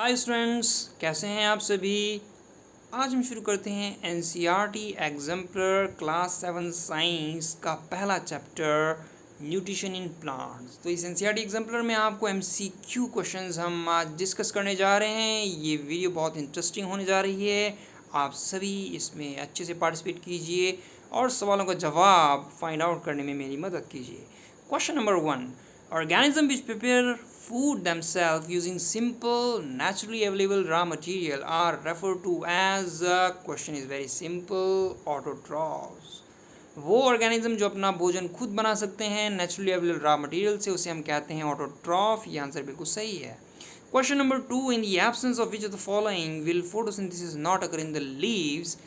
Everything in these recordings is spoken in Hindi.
हाय स्टूडेंट्स, कैसे हैं आप सभी। आज हम शुरू करते हैं एनसीईआरटी एग्जाम्पलर क्लास 7 साइंस का पहला चैप्टर न्यूट्रिशन इन प्लांट्स। तो इस एनसीईआरटी एग्जाम्पलर में आपको एमसीक्यू क्वेश्चंस हम आज डिस्कस करने जा रहे हैं। ये वीडियो बहुत इंटरेस्टिंग होने जा रही है। आप सभी इसमें अच्छे से पार्टिसिपेट कीजिए और सवालों का जवाब फाइंड आउट करने में मेरी मदद कीजिए। Question number 1, organisms which prepare food themselves using simple naturally available raw material are referred to as question is very simple autotrophs। वो ऑर्गेनिज्म जो अपना भोजन खुद बना सकते हैं नेचुरली अवेलेबल रॉ मटेरियल से, उसे हम कहते हैं ऑटोट्रॉफ। ये आंसर बिल्कुल सही है। Question number 2, in the absence of which of the following will photosynthesis not occur in the leaves.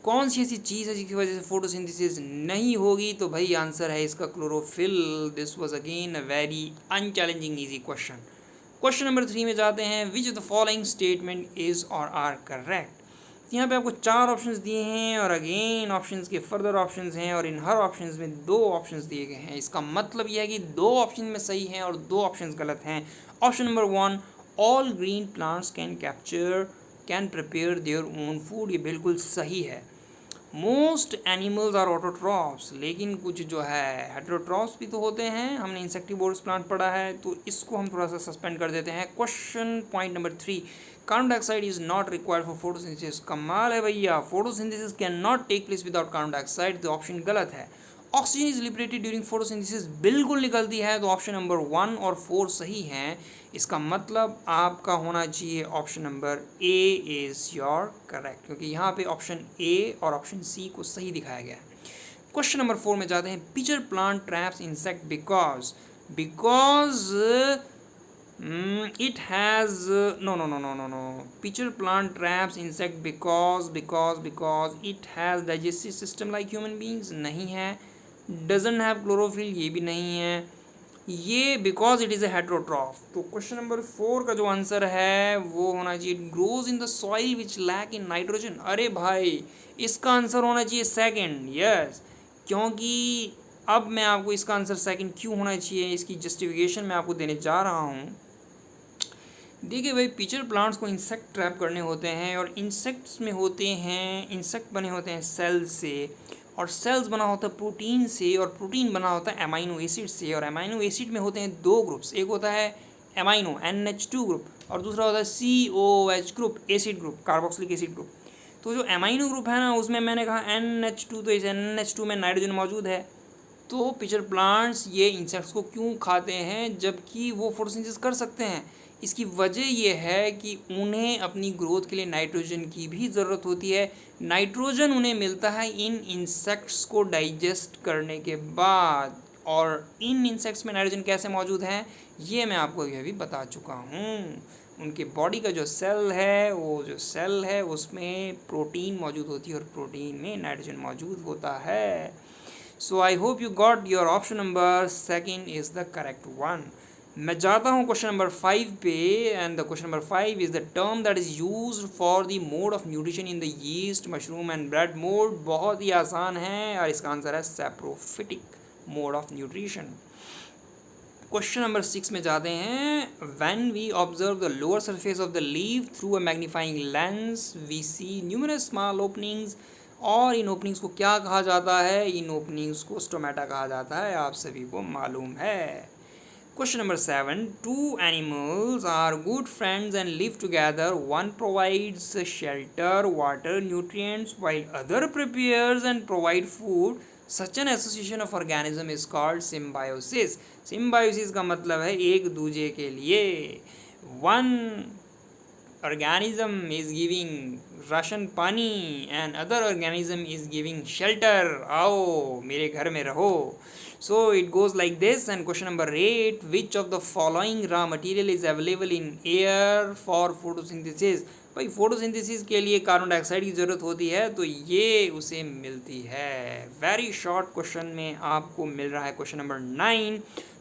कौन सी ऐसी चीज़ है जिसकी वजह से फोटोसिंथेसिस नहीं होगी? तो भाई आंसर है इसका chlorophyll. This was again a very unchallenging easy question. Question number 3 में जाते हैं, which of the following statement is or are correct. यहाँ पे आपको 4 ऑप्शंस दिए हैं और अगेन ऑप्शंस के फर्दर ऑप्शंस हैं और इन हर ऑप्शंस में 2 ऑप्शंस दिए गए हैं। इसका मतलब यह है कि 2 ऑप्शन में सही हैं और 2 ऑप्शंस गलत हैं। Option number 1, all green plants can prepare their own food, ये बिल्कुल सही है। मोस्ट एनिमल्स आर ऑटोट्रॉफ्स, लेकिन कुछ जो है हेटेरोट्रॉफ्स भी तो होते हैं। हमने इंसेक्टिवोर्स प्लांट पढ़ा है, तो इसको हम थोड़ा सा सस्पेंड कर देते हैं। Question point number 3, carbon dioxide is not required for photosynthesis. कमाल है भैया, photosynthesis can not take place without carbon dioxide, तो ऑप्शन गलत है। Oxygen is liberated during photosynthesis, बिल्कुल निकलती है, तो ऑप्शन नंबर 1 और 4 सही हैं। इसका मतलब आपका होना चाहिए option number A is your correct, क्योंकि यहाँ पे ऑप्शन ए और ऑप्शन सी को सही दिखाया गया है। क्वेश्चन नंबर 4 में जाते हैं, pitcher plant traps insect because it has no pitcher plant traps insect because it has digestive system like human beings, नहीं है। doesn't have chlorophyll, ये भी नहीं है। ये because it is a heterotroph. तो क्वेश्चन नंबर 4 का जो आंसर है वो होना चाहिए, it grows in the soil which lack in nitrogen. अरे भाई, इसका आंसर होना चाहिए सेकंड। यस, क्योंकि अब मैं आपको इसका आंसर सेकंड क्यों होना चाहिए, इसकी जस्टिफिकेशन मैं आपको देने जा रहा हूँ। देखिए भाई, पिचर प्लांट्स को इंसेक्ट ट्रैप करने होते हैं और इंसेक्ट्स में होते हैं, इंसेक्ट बने होते हैं सेल से और सेल्स बना होता है प्रोटीन से और प्रोटीन बना होता है अमाइनो एसिड से। और अमाइनो एसिड में होते हैं 2 ग्रुप्स, एक होता है अमाइनो NH2 ग्रुप और दूसरा होता है COH group, acid group, carboxylic acid group. तो जो अमाइनो ग्रुप है ना, उसमें मैंने कहा NH2, तो इस NH2 में नाइट्रोजन मौजूद है। तो पिचर प्लांट्स ये इंसेक्ट्स को क्यों खाते हैं जबकि वो फोटोसिंथेसिस कर सकते हैं? इसकी वजह ये है कि उन्हें अपनी ग्रोथ के लिए नाइट्रोजन की भी ज़रूरत होती है। नाइट्रोजन उन्हें मिलता है इन इंसेक्ट्स को डाइजेस्ट करने के बाद, और इन इंसेक्ट्स में नाइट्रोजन कैसे मौजूद है ये मैं आपको यह भी बता चुका हूँ। उनके बॉडी का जो सेल है, वो जो सेल है उसमें प्रोटीन मौजूद होती है और प्रोटीन में नाइट्रोजन मौजूद होता है। So I hope you got your option number second is the correct one. मैं जाता हूँ क्वेश्चन नंबर 5 पे, and the question number 5 is the term that is used for the mode of nutrition in the yeast, mushroom and bread mode. बहुत ही आसान है और इसका आंसर है saprophytic mode of nutrition. Question number 6 में जाते हैं, when we observe the lower surface of the leaf through a magnifying lens we see numerous small openings. और इन ओपनिंग्स को क्या कहा जाता है? इन ओपनिंग्स को स्टोमेटा कहा जाता है, आप सभी को मालूम है। Question number 7, two animals are good friends and live together. One provides shelter, water, nutrients, while other prepares and provide food. Such an association of organism is called symbiosis. Symbiosis का मतलब है एक दूजे के लिए। One organism is giving ration पानी and other organism is giving shelter. आओ मेरे घर में रहो। So it goes like this. And question number 8, which of the following raw material is available in air for photosynthesis? भाई फोटोसिंथेसिस के लिए कार्बन डाइऑक्साइड की ज़रूरत होती है, तो ये उसे मिलती है। वेरी शॉर्ट क्वेश्चन में आपको मिल रहा है क्वेश्चन नंबर 9,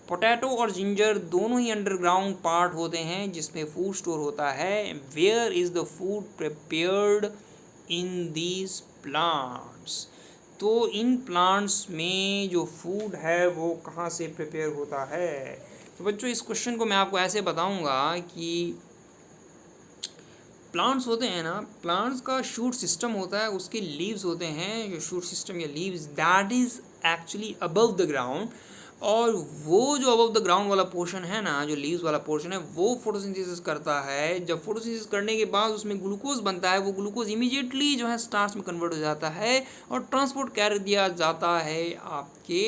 पोटैटो और जिंजर दोनों ही अंडरग्राउंड पार्ट होते हैं जिसमें फूड स्टोर होता है। Where is the food prepared in these plants? तो इन प्लांट्स में जो फूड है वो कहाँ से प्रिपेयर होता है? तो बच्चों, इस क्वेश्चन को मैं आपको ऐसे बताऊंगा कि प्लांट्स होते हैं ना, प्लांट्स का शूट सिस्टम होता है, उसके लीव्स होते हैं, जो शूट सिस्टम या leaves that is actually above the ground, और वो जो अबव द ग्राउंड वाला पोर्शन है ना, जो लीव्स वाला पोर्शन है, वो फोटोसिंथेसिस करता है। जब फोटोसिंथेसिस करने के बाद उसमें ग्लूकोज बनता है, वो ग्लूकोज इमीडिएटली जो है स्टार्च में कन्वर्ट हो जाता है और ट्रांसपोर्ट कर दिया जाता है आपके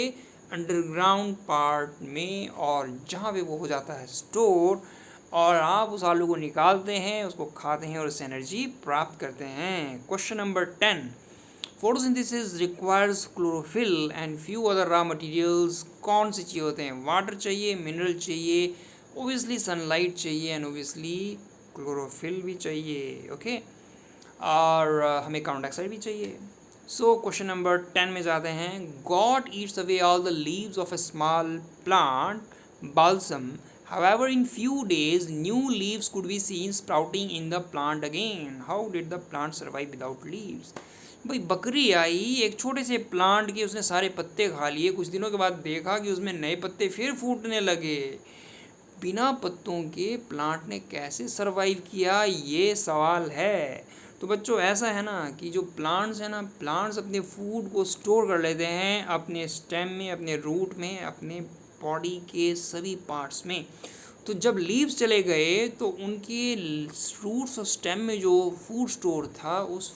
अंडरग्राउंड पार्ट में, और जहाँ पे वो हो जाता है स्टोर, और आप उस आलू को निकालते हैं, उसको खाते हैं और उससे एनर्जी प्राप्त करते हैं। Question number 10, photosynthesis requires chlorophyll and few other raw materials. कौन से चाहिए होते हैं? वाटर चाहिए, मिनरल चाहिए, ओबियसली सनलाइट चाहिए, एंड ओबियसली क्लोरोफिल भी चाहिए। ओके, और हमें कार्बन डाइऑक्साइड भी चाहिए। सो क्वेश्चन नंबर 10 में जाते हैं। God Yeats away all the leaves of a small plant balsam. However, in few days, new leaves could be seen sprouting in the plant again. How did the plant survive without leaves? भाई बकरी आई एक छोटे से प्लांट के, उसने सारे पत्ते खा लिए, कुछ दिनों के बाद देखा कि उसमें नए पत्ते फिर फूटने लगे। बिना पत्तों के प्लांट ने कैसे सरवाइव किया, ये सवाल है। तो बच्चों ऐसा है ना कि जो प्लांट्स है ना, प्लांट्स अपने फूड को स्टोर कर लेते हैं अपने स्टेम में, अपने रूट में, अपने बॉडी के सभी पार्ट्स में। तो जब लीव्स चले गए तो उनके रूट्स और स्टेम में जो फूड स्टोर था, उस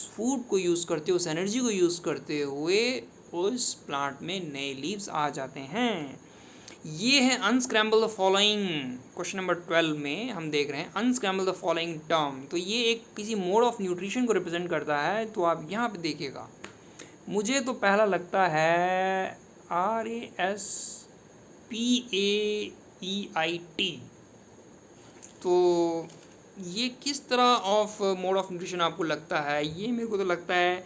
फूड को यूज़ करते, उस एनर्जी को यूज़ करते हुए उस प्लांट में नए लीव्स आ जाते हैं। ये है unscramble the following. Question number 12 में हम देख रहे हैं अनस्क्रैम्बल द फॉलोइंग टर्म। तो ये एक किसी मोड ऑफ न्यूट्रिशन को रिप्रेजेंट करता है। तो आप यहाँ पे देखिएगा, मुझे तो पहला लगता है RASPAEIT। तो ये किस तरह ऑफ मोड ऑफ न्यूट्रिशन आपको लगता है? ये मेरे को तो लगता है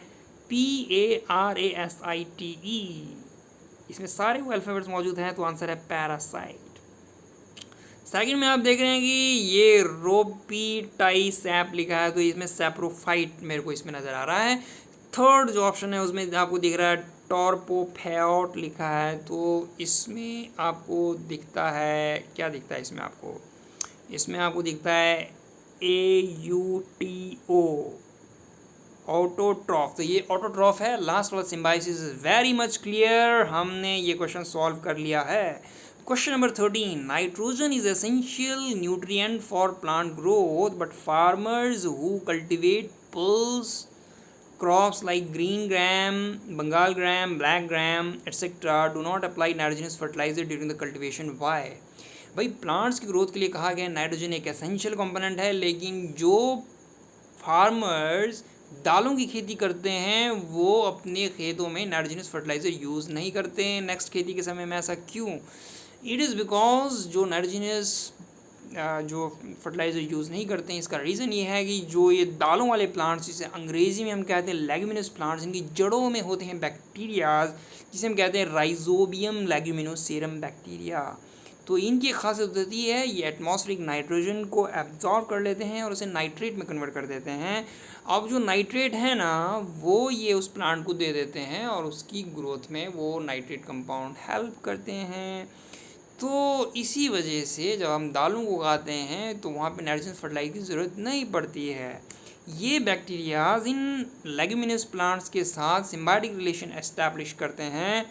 PARASITE। इसमें सारे वो अल्फ़ाबेट्स मौजूद हैं, तो आंसर है पैरासाइट। सेकंड में आप देख रहे हैं कि ये रोपीटाई सैप लिखा है, तो इसमें सैप्रोफाइट मेरे को इसमें नज़र आ रहा है। थर्ड जो ऑप्शन है उसमें आपको दिख रहा है टॉर्पोफेट लिखा है, तो इसमें आपको दिखता है, क्या दिखता है इसमें आपको? इसमें आपको दिखता है AUTO, ऑटोट्रॉफ। तो ये ऑटोट्रॉफ है। लास्ट वाला symbiosis is very much clear, हमने ये क्वेश्चन सॉल्व कर लिया है। Question number 13, nitrogen is essential nutrient for plant growth, but farmers who cultivate pulse crops like green gram, Bengal gram, black gram etcetera do not apply nitrogenous fertilizer during the cultivation. Why? भाई प्लांट्स की ग्रोथ के लिए कहा गया नाइट्रोजन एक एसेंशियल कंपोनेंट है, लेकिन जो फार्मर्स दालों की खेती करते हैं वो अपने खेतों में नाइट्रोजनस फर्टिलाइज़र यूज़ नहीं करते हैं नेक्स्ट खेती के समय में। ऐसा क्यों? इट इज़ बिकॉज जो नाइट्रोजनस जो फर्टिलाइज़र यूज़ नहीं करते हैं, इसका रीज़न ये है कि जो ये दालों वाले प्लांट्स, जिसे अंग्रेज़ी में हम कहते हैं लेग्यूमिनस प्लांट्स, इनकी जड़ों में होते हैं बैक्टीरियाज, जिसे हम कहते हैं राइजोबियम लेग्यूमिनोसेरम बैक्टीरिया। तो इनकी खासियत होती है ये एटमॉस्फेरिक नाइट्रोजन को एब्जॉर्ब कर लेते हैं और उसे नाइट्रेट में कन्वर्ट कर देते हैं। अब जो नाइट्रेट है ना, वो ये उस प्लांट को दे देते हैं और उसकी ग्रोथ में वो नाइट्रेट कंपाउंड हेल्प करते हैं। तो इसी वजह से जब हम दालों को उगाते हैं तो वहाँ पे नाइट्रोजन फर्टिलाइजर की ज़रूरत नहीं पड़ती है। ये बैक्टीरियाज इन लेग्यूमिनस प्लांट्स के साथ सिम्बायोटिक रिलेशन एस्टैब्लिश करते हैं।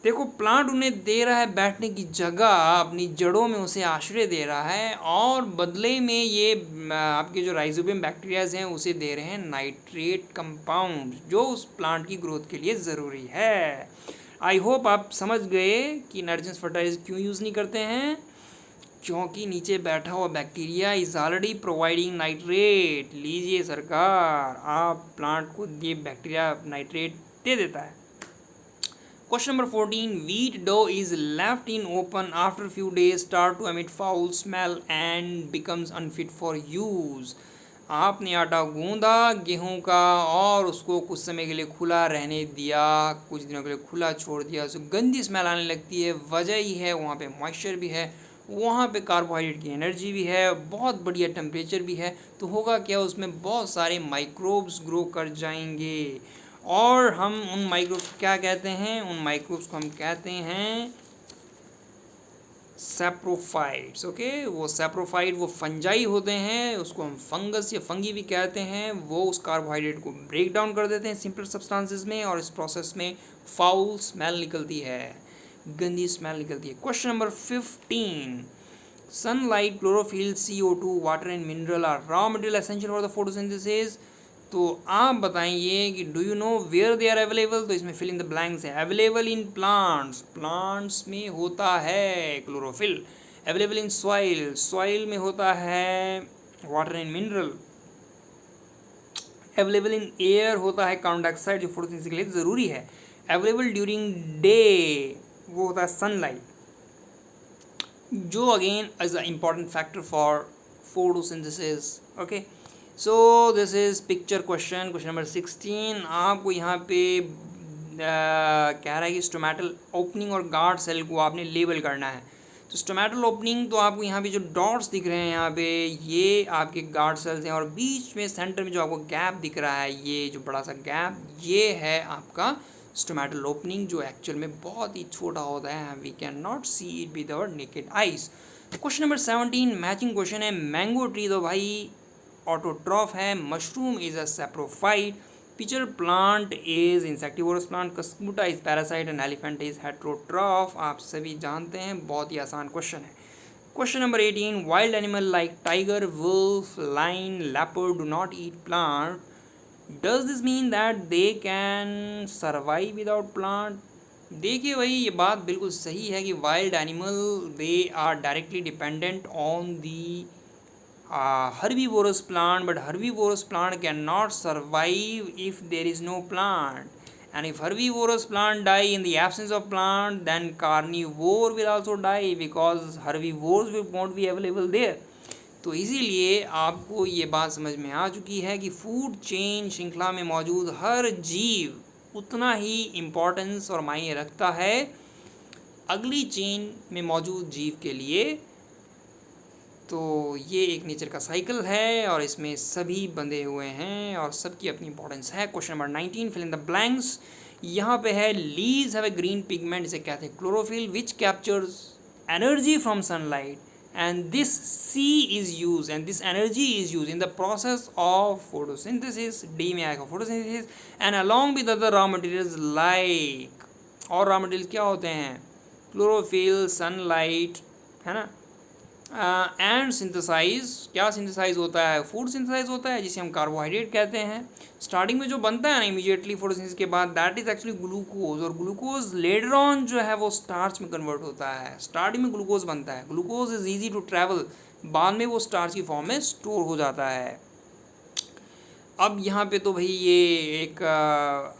देखो, प्लांट उन्हें दे रहा है बैठने की जगह, अपनी जड़ों में उसे आश्रय दे रहा है, और बदले में ये आपके जो राइजोबियम बैक्टीरियाज हैं उसे दे रहे हैं नाइट्रेट कंपाउंड, जो उस प्लांट की ग्रोथ के लिए ज़रूरी है। आई होप आप समझ गए कि नाइट्रोजन फर्टिलाइजर क्यों यूज़ नहीं करते हैं, क्योंकि नीचे बैठा हुआ bacteria is already providing nitrate. लीजिए सरकार, आप प्लांट को ये बैक्टीरिया नाइट्रेट दे देता है। Question number 14, wheat dough is left in open after few days start to emit foul smell and becomes unfit for use. आपने आटा गूंदा गेहूं का और उसको कुछ समय के लिए खुला रहने दिया, कुछ दिनों के लिए खुला छोड़ दिया, उसको गंदी स्मेल आने लगती है। वजह ही है वहाँ पे मॉइस्चर भी है, वहाँ पे कार्बोहाइड्रेट की एनर्जी भी है, बहुत बढ़िया टेम्परेचर भी है। तो होगा क्या, उसमें बहुत सारे माइक्रोब्स ग्रो कर जाएंगे, और हम उन माइक्रोब्स को क्या कहते हैं? उन माइक्रोब्स को हम कहते हैं सैप्रोफाइट्स। ओके, वो सैप्रोफाइट वो फंजाई होते हैं, उसको हम फंगस या फंगी भी कहते हैं। वो उस कार्बोहाइड्रेट को ब्रेक डाउन कर देते हैं सिंपल सब्सटेंसेस में, और इस प्रोसेस में फाउल स्मेल निकलती है, गंदी स्मेल निकलती है। Question number 15, sunlight, chlorophyll, CO2, water and mineral are raw material essential for the photosynthesis. तो आप बताइए कि do you know where they are available. तो इसमें फिल इन द ब्लैंक्स है। अवेलेबल इन प्लांट्स, प्लांट्स में होता है chlorophyll. Available in soil, soil में होता है water and mineral. Available in air होता है कार्बन डाइऑक्साइड, जो फोटोसिंथेसिस के लिए ज़रूरी है। अवेलेबल ड्यूरिंग डे वो होता है सनलाइट, जो again is a important factor for photosynthesis. Okay, so this is picture question number 16। आपको यहाँ पे कह रहा है कि स्टोमेटल ओपनिंग और गार्ड सेल को आपने लेबल करना है। तो स्टोमेटल ओपनिंग, तो आपको यहाँ पे जो डॉट्स दिख रहे हैं यहाँ पे, ये आपके गार्ड सेल्स हैं, और बीच में सेंटर में जो आपको गैप दिख रहा है, ये जो बड़ा सा गैप, ये है आपका स्टोमेटल ओपनिंग, जो एक्चुअल में बहुत ही छोटा होता है। We can not see it with our naked eyes. Question number 17 matching question है। मैंगो ट्री तो भाई ऑटोट्रॉफ है। Mushroom is a saprophyte. Pitcher plant is insectivorous plant. Cuscuta is parasite and elephant is heterotroph. आप सभी जानते हैं, बहुत ही आसान क्वेश्चन है। Question number 18, wild animal like tiger, wolf, lion, leopard do not eat plant. Does this mean that they can survive without plant. देखिए भाई, ये बात बिल्कुल सही है कि wild animal they are directly dependent on the herbivorous plant, but herbivorous plant cannot survive if there is no plant. And if herbivorous plant die in the absence of plant, then carnivore will also die because herbivores won't be available there. तो इसीलिए आपको ये बात समझ में आ चुकी है कि फूड चेन श्रृंखला में मौजूद हर जीव उतना ही इम्पोर्टेंस और मायने रखता है अगली चेन में मौजूद जीव के लिए। तो ये एक नेचर का साइकिल है, और इसमें सभी बंधे हुए हैं और सबकी अपनी इंपॉर्टेंस है। Question number 19, fill in the blanks. यहाँ पे है leaves have a green pigment, इसे कहते हैं chlorophyll, which captures energy from sunlight, and this C is used and this energy is used in the process of photosynthesis. D में आएगा photosynthesis, and along with other raw materials like, और raw materials क्या होते हैं, क्लोरोफिल, सनलाइट, है ना, एंड सिंथेसाइज, क्या सिंथेसाइज होता है, फूड सिंथेसाइज होता है, जिसे हम कार्बोहाइड्रेट कहते हैं। स्टार्टिंग में जो बनता है ना इमीडिएटली फोटोसिंथेसिस के बाद, दैट इज एक्चुअली ग्लूकोज, और ग्लूकोज लेटर ऑन जो है वो स्टार्च में कन्वर्ट होता है। स्टार्टिंग में ग्लूकोज बनता है, glucose is easy to travel, बाद में वो स्टार्च की फॉर्म में स्टोर हो जाता है। अब यहाँ पे तो भाई ये एक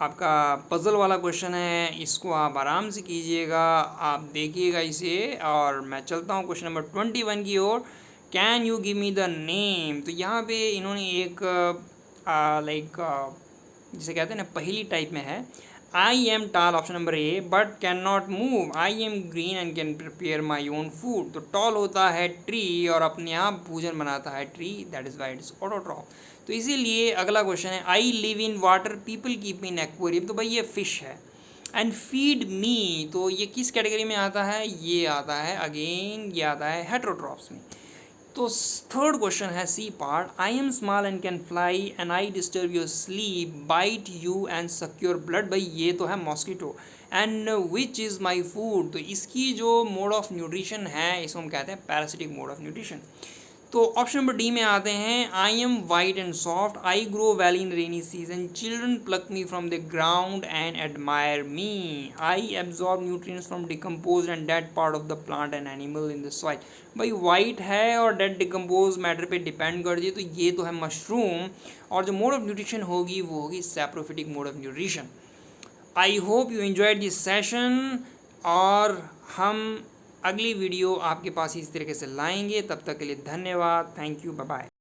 आपका पज़ल वाला क्वेश्चन है, इसको आप आराम से कीजिएगा, आप देखिएगा इसे, और मैं चलता हूँ क्वेश्चन नंबर 21 की ओर। Can you give me the name. तो यहाँ पे इन्होंने एक लाइक जिसे कहते हैं ना पहली टाइप में है, I am tall, option number A, but can not move. I am green and can prepare my own food. तो टॉल होता है ट्री, और अपने आप भोजन बनाता है tree, that is why it is autotroph. तो इसीलिए अगला क्वेश्चन है, I live in water, people keep in aquarium. तो भाई ये फिश है। एंड फीड मी, तो ये किस कैटेगरी में आता है, ये आता है अगेन, ये आता है हेट्रोट्रॉप्स में। तो थर्ड क्वेश्चन है C part, I am small and can fly and I disturb your sleep, bite you and suck your blood. भाई ये तो है mosquito. And which is my food, तो इसकी जो मोड ऑफ न्यूट्रिशन है, इसको हम कहते हैं पैरासिटिक मोड ऑफ न्यूट्रिशन। तो ऑप्शन नंबर डी में आते हैं, I am white and soft, I grow well in rainy season, children pluck me from the ground and admire me, I absorb nutrients from decompose and dead part of the plant and animal in the soil. भाई वाइट है और डेड डिकम्पोज मैटर पे डिपेंड कर दिए, तो ये तो है मशरूम, और जो मोड ऑफ न्यूट्रिशन होगी वो होगी saprophytic mode of nutrition. I hope you enjoyed this session, और हम अगली वीडियो आपके पास इस तरीके से लाएंगे। तब तक के लिए धन्यवाद, थैंक यू, बाय बाय।